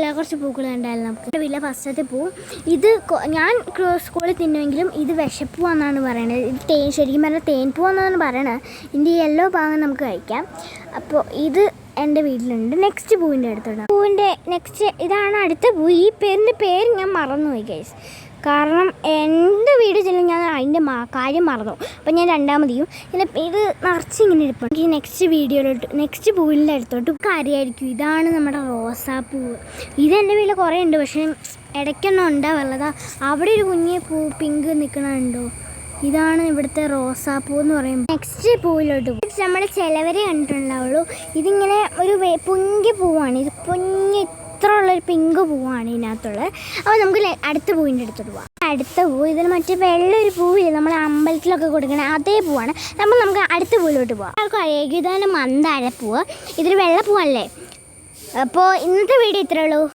കുറച്ച് പൂക്കൾ ഉണ്ടായിരുന്നു നമുക്ക് വീട്ടിലെ ഫസ്റ്റത്തെ പൂ. ഇത് ഞാൻ സ്കൂളിൽ തിന്നുമെങ്കിലും ഇത് വിഷപ്പൂവെന്നാണ് പറയണത്. ഇത് ശരിക്കും പറഞ്ഞാൽ തേൻ പൂവെന്നാണ് പറയണത്. ഇതിൻ്റെ യെല്ലോ ഭാഗം നമുക്ക് കഴിക്കാം. അപ്പോൾ ഇത് എൻ്റെ വീട്ടിലുണ്ട്. നെക്സ്റ്റ് പൂവിൻ്റെ അടുത്തുണ്ട്. പൂവിൻ്റെ നെക്സ്റ്റ് ഇതാണ് അടുത്ത പൂ. ഈ പേര് ഞാൻ മറന്നുപോയി ഗൈസ്. കാരണം എൻ്റെ വീട് ചെല്ലും ഞാൻ അതിൻ്റെ കാര്യം മറന്നു. അപ്പം ഞാൻ രണ്ടാമതെയും ഇത് നിറച്ചിങ്ങനെ ഇരിപ്പുണ്ട്. ഈ നെക്സ്റ്റ് പൂവിൻ്റെ അടുത്തോട്ട് കാര്യമായിരിക്കും. ഇതാണ് നമ്മുടെ റോസാപ്പൂവ്. ഇതെൻ്റെ വീട്ടിൽ കുറേ ഉണ്ട്, പക്ഷേ ഇടയ്ക്കൊന്നും ഉണ്ടാവുള്ളതാ. അവിടെ ഒരു കുഞ്ഞ് പൂ പിങ്ക് നിൽക്കണുണ്ടോ? ഇതാണ് ഇവിടുത്തെ റോസാപ്പൂ എന്ന് പറയുമ്പോൾ. നെക്സ്റ്റ് പൂവിലോട്ട് നമ്മൾ ചിലവരെ കണ്ടിട്ടുണ്ടാവുള്ളൂ. ഇതിങ്ങനെ ഒരു പൊങ്കി പൂവാണ്. ഇത് ഇത്ര ഉള്ളൊരു പിങ്ക് പൂവാണ് ഇതിനകത്തുള്ളത്. അപ്പോൾ നമുക്ക് അടുത്ത പൂവിൻ്റെ അടുത്തോട്ട് പോവാം. അടുത്ത പൂ ഇതിൽ മറ്റേ വെള്ളൊരു പൂവില്ല, നമ്മൾ അമ്പലത്തിലൊക്കെ കൊടുക്കണ അതേ പൂവാണ്. നമുക്ക് അടുത്ത പൂവിലോട്ട് പോവാം. ആൾക്കും അറിയാം ഇതാണ് മന്ദാരപ്പൂവ്. ഇതൊരു വെള്ളപ്പൂവല്ലേ. അപ്പോൾ ഇന്നത്തെ വീഡിയോ ഇത്രയേ ഉള്ളൂ.